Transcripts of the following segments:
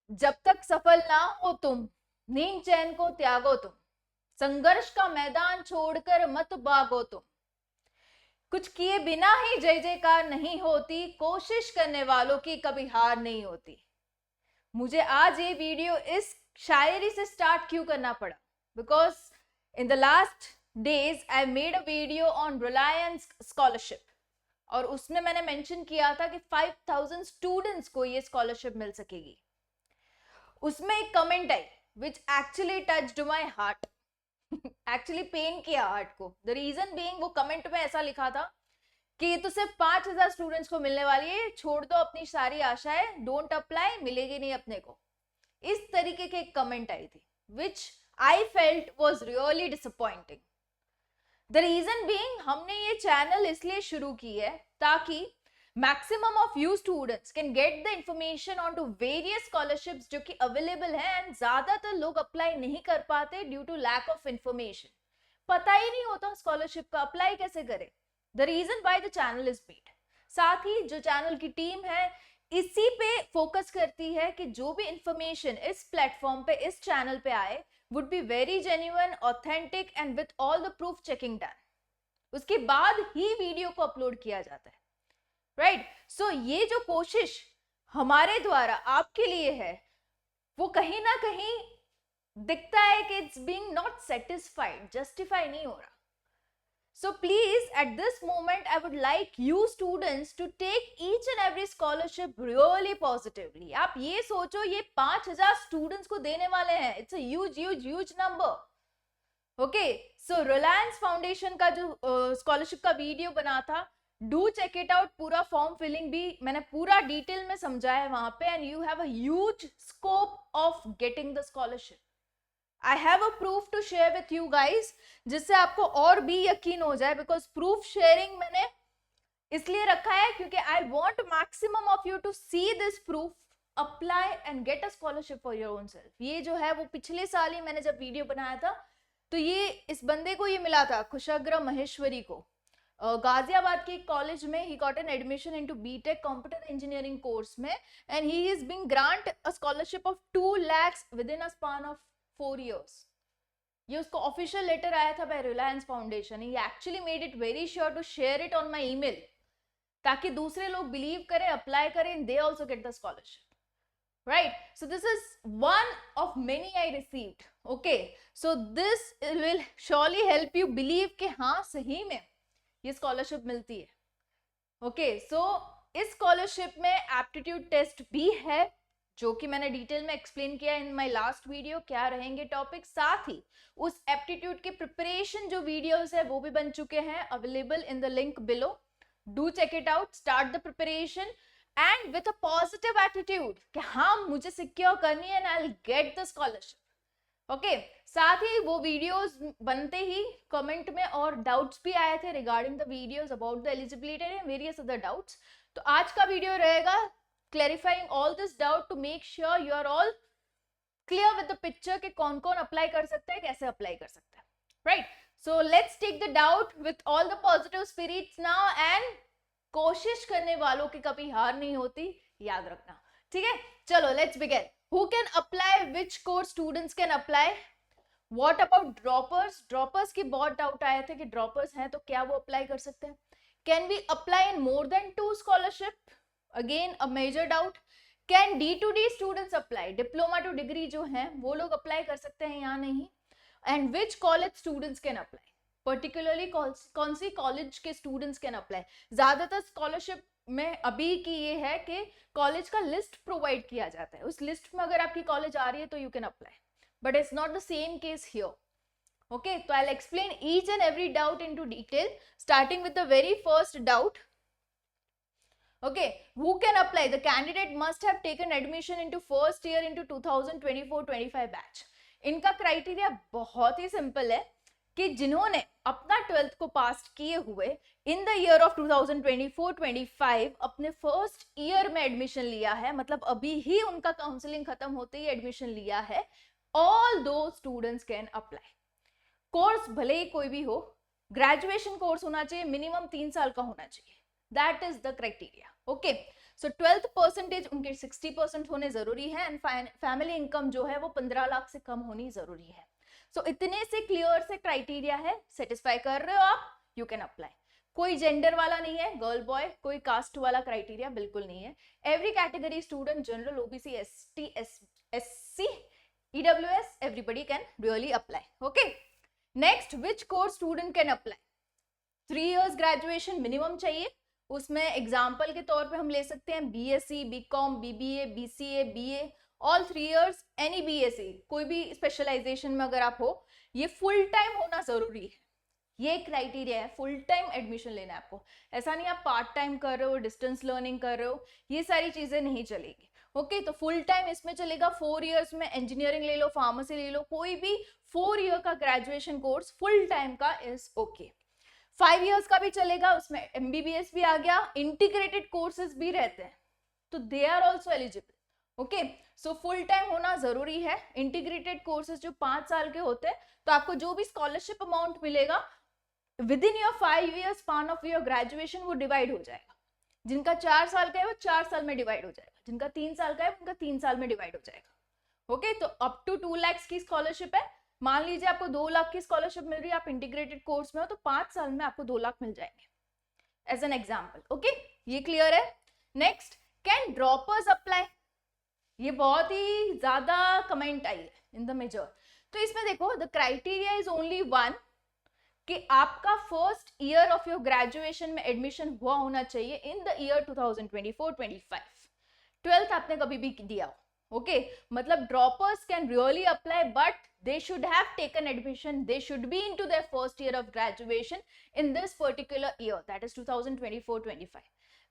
जब तक सफल ना हो तुम, नींद चैन को त्यागो तुम, संघर्ष का मैदान छोड़कर मत भागो तुम, कुछ किए बिना ही जय जयकार नहीं होती, कोशिश करने वालों की कभी हार नहीं होती। मुझे आज ये वीडियो इस शायरी से स्टार्ट क्यों करना पड़ा? Because in the last days I made a video on Reliance scholarship, और उसमें मैंने मेंशन किया था कि 5000 स्टूडेंट्स को ये स्कॉलरशिप मिल सकेगी। उसमें एक comment I which actually touched my heart, actually pain किया हार्ट को। द रीजन बीइंग, वो कमेंट में ऐसा लिखा था कि ये तो सिर्फ 5000 स्टूडेंट्स को मिलने वाली है, छोड़ दो अपनी सारी आशाएं, डोंट अप्लाई, मिलेगी नहीं अपने को। इस तरीके के एक कमेंट आई थी which I felt was really disappointing. The reason being, हमने ये चैनल इसलिए शुरू की है ताकि maximum of you students can get the information on to various scholarships जो कि अवेलेबल है, एंड ज्यादातर लोग अप्लाई नहीं कर पाते due to lack of information. पता ही नहीं होता स्कॉलरशिप का अप्लाई कैसे करें। The reason why the channel is made. साथ ही जो चैनल की टीम है इसी पे फोकस करती है कि जो भी इंफॉर्मेशन इस प्लेटफॉर्म पे, इस चैनल पे आए, would be very genuine, authentic and with all the proof checking done. उसके बाद ही वीडियो को अपलोड किया जाता है, राइट? सो ये जो कोशिश हमारे द्वारा आपके लिए है, वो कहीं ना कहीं दिखता है कि it's being not satisfied, justify नहीं हो रहा। So please, at this moment, I would like you students to take each and every scholarship really positively. आप ये सोचो ये 5000 स्टूडेंट्स को देने वाले हैं, it's a huge huge huge number. Okay, so Reliance foundation का जो स्कॉलरशिप का वीडियो बना था, डू चेक इट आउट। पूरा फॉर्म फिलिंग भी मैंने पूरा डिटेल में समझाया है वहां पे, and you have a huge scope of getting the scholarship. I have a proof to share with you guys, जिससे आपको और भी यकीन हो जाए, बिकॉज प्रूफ शेयरिंग मैंने इसलिए रखा है क्योंकि I want maximum of you to see this proof, apply and get a scholarship for your own self। ये जो है वो पिछले साल ही मैंने जब वीडियो बनाया था, तो ये इस बंदे को ये मिला था, कुशाग्र महेश्वरी को, गाजियाबाद के कॉलेज में। He got an admission into BTech computer engineering course में, and he is being grant a scholarship of 2 lakhs within a span of 4 years। ये उसको ऑफिशियल लेटर आया था by Reliance Foundation. He actually made it very sure to share it on my email, ताकि दूसरे लोग believe करें, apply करें, and they also get the scholarship, right? So this is one of many I received. Okay, so this will surely help you believe कि हाँ सही में ये स्कॉलरशिप मिलती है। ओके, सो इस स्कॉलरशिप में एप्टीट्यूड टेस्ट भी है, जो कि मैंने डिटेल में एक्सप्लेन किया इन माय लास्ट वीडियो, क्या रहेंगे टॉपिक। साथ ही उस एप्टीट्यूड के प्रिपरेशन जो वीडियोस है वो भी बन चुके हैं, available in the link below. Do check it out, start the preparation and with a positive attitude कि हाँ मुझे सिक्योर करनी है and I will get the scholarship. Okay, साथ ही वो वीडियोस बनते ही कमेंट में और डाउट्स भी आए थे regarding the videos about the eligibility and various other doubts. तो आज का वीडियो रहेगा clarifying all this doubt to make sure you are all clear with the picture कि कौन कौन अप्लाई कर सकता है, कैसे अप्लाई कर सकता है, right? So let's take the doubt with all the positive spirits now, and कोशिश करने वालों की कभी हार नहीं होती, याद रखना, ठीक है? चलो let's begin. Who can apply? Which course students can apply? What about droppers? Droppers की बहुत डाउट आए थे कि droppers हैं तो क्या वो अप्लाई कर सकते हैं? Can we apply in more than 2 scholarship? Again a major doubt. Can D2D students apply? Diploma two degree जो हैं वो लोग अप्लाई कर सकते हैं या नहीं? And which college students can apply? Particularly कौन सी कॉलेज के स्टूडेंट्स कैन अप्लाई? ज्यादातर स्कॉलरशिप में अभी की ये है कि कॉलेज का लिस्ट प्रोवाइड किया जाता है, उस लिस्ट में अगर आपकी कॉलेज आ रही है तो you can apply, but it's not the same case here. Okay, so I'll explain each and every doubt into detail, starting with the very first doubt. Okay, who can apply? The candidate must have taken admission into first year into 2024-25 batch. इनका criteria बहुत ही simple है कि जिन्होंने अपना 12th को पास किए हुए in the year of 2024-25 अपने फर्स्ट ईयर में एडमिशन लिया है, मतलब अभी ही उनका काउंसलिंग खत्म होते ही एडमिशन लिया है, ऑल दो स्टूडेंट्स कैन अप्लाई। कोर्स भले ही कोई भी हो, ग्रेजुएशन कोर्स होना चाहिए, मिनिमम 3 साल का होना चाहिए, that is the criteria. Okay, so 12th percentage उनके 60% होने जरूरी है एंड फैमिली इनकम जो है वो 15 लाख से कम होनी जरूरी है. सो इतने से क्लियर से क्राइटेरिया है, सेटिस्फाई कर रहे हो आप, यू कैन अप्लाई. कोई जेंडर वाला नहीं है, गर्ल बॉय, कोई कास्ट वाला क्राइटेरिया बिल्कुल नहीं है. Every category student, general, OBC, ST, SC, EWS, everybody can really apply. Okay, next, which course student can apply. 3 years graduation minimum चाहिए. उसमें एग्जाम्पल के तौर पे हम ले सकते हैं BSc, BCom, BBA, BCA, BA, all 3 years, any BSc, कोई भी स्पेशलाइजेशन में अगर आप हो, ये फुल टाइम होना जरूरी है. ये क्राइटेरिया है, फुल टाइम एडमिशन लेना है आपको. ऐसा नहीं आप पार्ट टाइम कर रहे हो, डिस्टेंस लर्निंग कर रहे हो, ये सारी चीजें नहीं चलेगी. ओके, तो फुल टाइम इसमें चलेगा. 4 years में इंजीनियरिंग ले लो, फार्मेसी ले लो, कोई भी 4 year का ग्रेजुएशन कोर्स फुल टाइम का इज ओके. 5 years का भी चलेगा, उसमें एमबीबीएस भी आ गया, इंटीग्रेटेड कोर्सेज भी रहते हैं, तो they are also eligible. Okay, so full time होना जरूरी है. इंटीग्रेटेड कोर्सेज जो 5 साल के होते हैं, तो आपको जो भी स्कॉलरशिप अमाउंट मिलेगा with in your 5 years span of your graduation वो डिवाइड हो जाएगा. जिनका 4 साल का है वो 4 साल में डिवाइड हो जाएगा, जिनका 3 साल का है उनका 3 साल में डिवाइड हो जाएगा. ओके, तो अप टू 2 lakhs की स्कॉलरशिप है. मान लीजिए आपको 2 लाख की स्कॉलरशिप मिल रही है, आप इंटीग्रेटेड कोर्स में हो, तो 5 साल में आपको 2 लाख मिल जाएंगे, एज एन एग्जाम्पल. ओके, ये क्लियर है. Next, can droppers apply. ये बहुत ही ज्यादा कमेंट आई है इन द मेजर. तो इसमें देखो, the criteria is only one, कि आपका first year of your graduation में एडमिशन हुआ होना चाहिए इन द ईयर 2024-25. 12th आपने कभी भी दिया हो. ओके, मतलब droppers can really apply, but they should have taken admission, they should be into their first year of graduation in this particular year, that is 2024-25.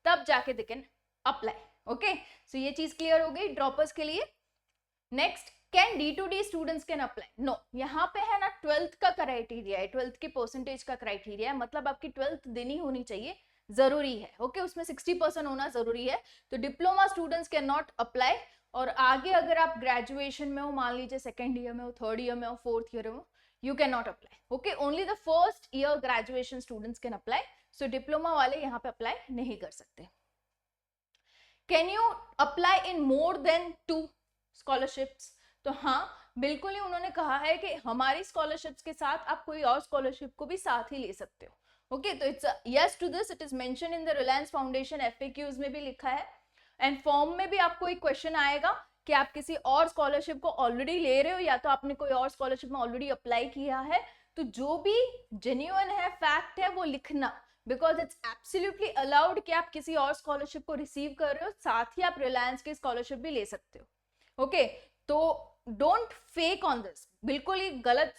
तब जाके they can apply. Okay, so ये चीज clear हो गई droppers के लिए. Next, can D2D students can apply. No, यहाँ पे है ना 12th का क्राइटेरिया है, 12th के परसेंटेज का क्राइटेरिया है, मतलब आपकी 12th देनी होनी चाहिए, जरूरी है. ओके, उसमें 60% होना जरूरी है. तो diploma students can not apply. और आगे अगर आप ग्रेजुएशन में हो, मान लीजिए 2nd year में हो, 3rd year में हो, 4th year में हो, you can not apply. Okay, only the first year graduation students can apply. So diploma वाले यहाँ पे अप्लाई नहीं कर सकते. Can you apply in more than 2 scholarships. तो हाँ, बिल्कुल ही उन्होंने कहा है कि हमारी स्कॉलरशिप्स के साथ आप कोई और स्कॉलरशिप को भी साथ ही ले सकते हो. ओके, तो it's yes to this. It is mention in the Reliance Foundation FAQs में भी लिखा है. एंड फॉर्म में भी आपको एक क्वेश्चन आएगा कि आप किसी और स्कॉलरशिप को ऑलरेडी ले रहे हो या तो आपने कोई और स्कॉलरशिप में ऑलरेडी अप्लाई किया है. तो जो भी जेन्युइन है, फैक्ट है, वो लिखना, बिकॉज इट्स एब्सोल्युटली अलाउड कि आप किसी और स्कॉलरशिप को रिसीव कर रहे हो, साथ ही आप रिलायंस की स्कॉलरशिप भी ले सकते हो. ओके, तो डोंट फेक ऑन दिस. बिल्कुल ही गलत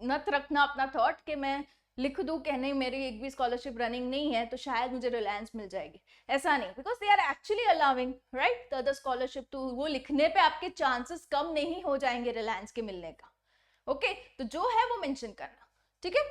मत रखना अपना थॉट कि मैं लिख दूं कि नहीं मेरी एक भी स्कॉलरशिप रनिंग नहीं है तो शायद मुझे रिलायंस मिल जाएगी. ऐसा नहीं, because they are actually allowing right the other scholarship. तो वो लिखने पे आपके चांसेस कम नहीं हो जाएंगे रिलायंस के मिलने का. ओके, तो जो है वो मेंशन करना. ठीक है.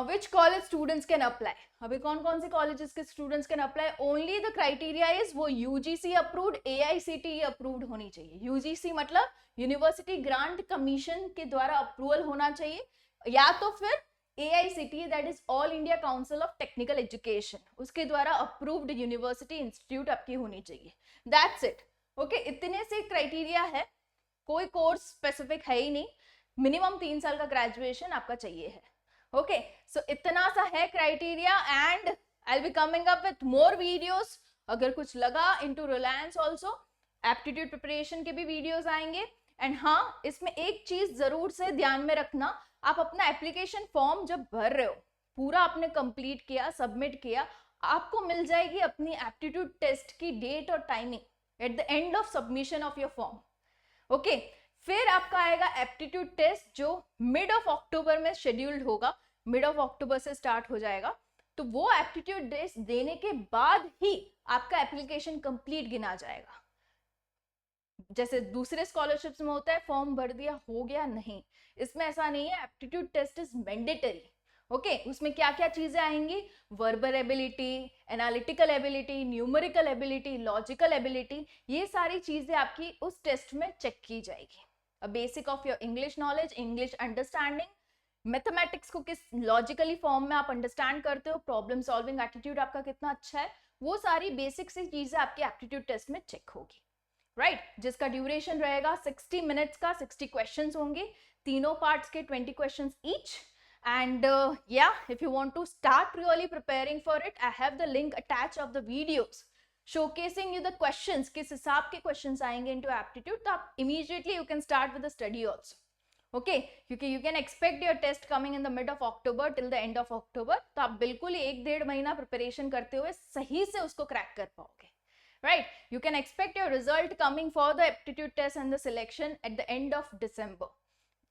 Which college students can apply. अभी कौन कौन से कॉलेजेस के students can apply. Only the criteria is वो UGC अप्रूव्ड, AICTE अप्रूव्ड होनी चाहिए. UGC मतलब यूनिवर्सिटी ग्रांट कमीशन के द्वारा अप्रूवल होना चाहिए, या तो फिर AICTE, that is all India council of technical education, उसके द्वारा अप्रूव्ड यूनिवर्सिटी इंस्टीट्यूट आपकी होनी चाहिए. That's it. ओके, इतने से क्राइटेरिया है, कोई कोर्स स्पेसिफिक है ही नहीं. मिनिमम 3 साल का ग्रेजुएशन आपका चाहिए है. ओके, सो इतना सा है criteria. And I will be coming up with more videos. अगर कुछ लगा into Reliance also, aptitude preparation के भी वीडियोस आएंगे. एंड हाँ, इसमें एक चीज जरूर से ध्यान में रखना, आप अपना एप्लीकेशन फॉर्म जब भर रहे हो, पूरा आपने कंप्लीट किया, सबमिट किया, आपको मिल जाएगी अपनी एप्टीट्यूड टेस्ट की डेट और timing at the end of submission of your form. Okay, फिर आपका आएगा एप्टीट्यूड टेस्ट जो मिड ऑफ अक्टूबर में शेड्यूल्ड होगा, मिड ऑफ अक्टूबर से स्टार्ट हो जाएगा. तो वो एप्टीट्यूड टेस्ट देने के बाद ही आपका एप्लीकेशन कंप्लीट गिना जाएगा. जैसे दूसरे स्कॉलरशिप्स में होता है फॉर्म भर दिया हो गया, नहीं, इसमें ऐसा नहीं है. Aptitude test is mandatory. Okay, उसमें क्या क्या चीजें आएंगी, verbal ability, analytical ability, numerical ability, logical ability, ये सारी चीजें आपकी उस टेस्ट में चेक की जाएगी. Basic of your English knowledge, English understanding, mathematics को किस लॉजिकली फॉर्म में आप अंडरस्टैंड करते हो, प्रॉब्लम सॉल्विंग एटीट्यूड आपका कितना अच्छा है, वो सारी बेसिक सी चीजें आपके एप्टीट्यूड टेस्ट में चेक होगी, राइट जिसका ड्यूरेशन रहेगा 60 मिनट्स का, 60 क्वेश्चंस होंगे, तीनों पार्ट्स के 20 questions each. And yeah, if you want to start really preparing for it, I have the link attached of the videos showcasing you the questions, किस हिसाब के questions आएंगे into aptitude, तो आप immediately you can start with the study also. Okay, क्योंकि you can expect your test coming in the mid of October till the end of October, तो आप बिल्कुल ही 1-1.5 महीना preparation करते हुए सही से उसको crack कर पाओगे, right? You can expect your result coming for the aptitude test and the selection at the end of December.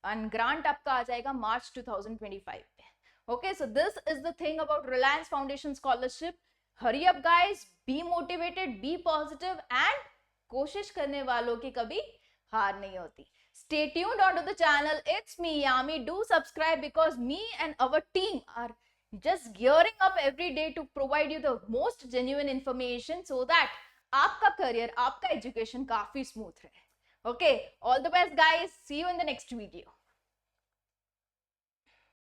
And grant आपका आ जाएगा March 2025 पे. Okay, so this is the thing about Reliance Foundation Scholarship. Hurry up guys, be motivated, be positive and कोशिश करने वालों की कभी हार नहीं होती. Stay tuned onto the channel. It's me Yami. Do subscribe because me and our team are just gearing up every day to provide you the most genuine information so that आपका career, आपका education काफी smooth रहे. Okay, all the best guys. See you in the next video.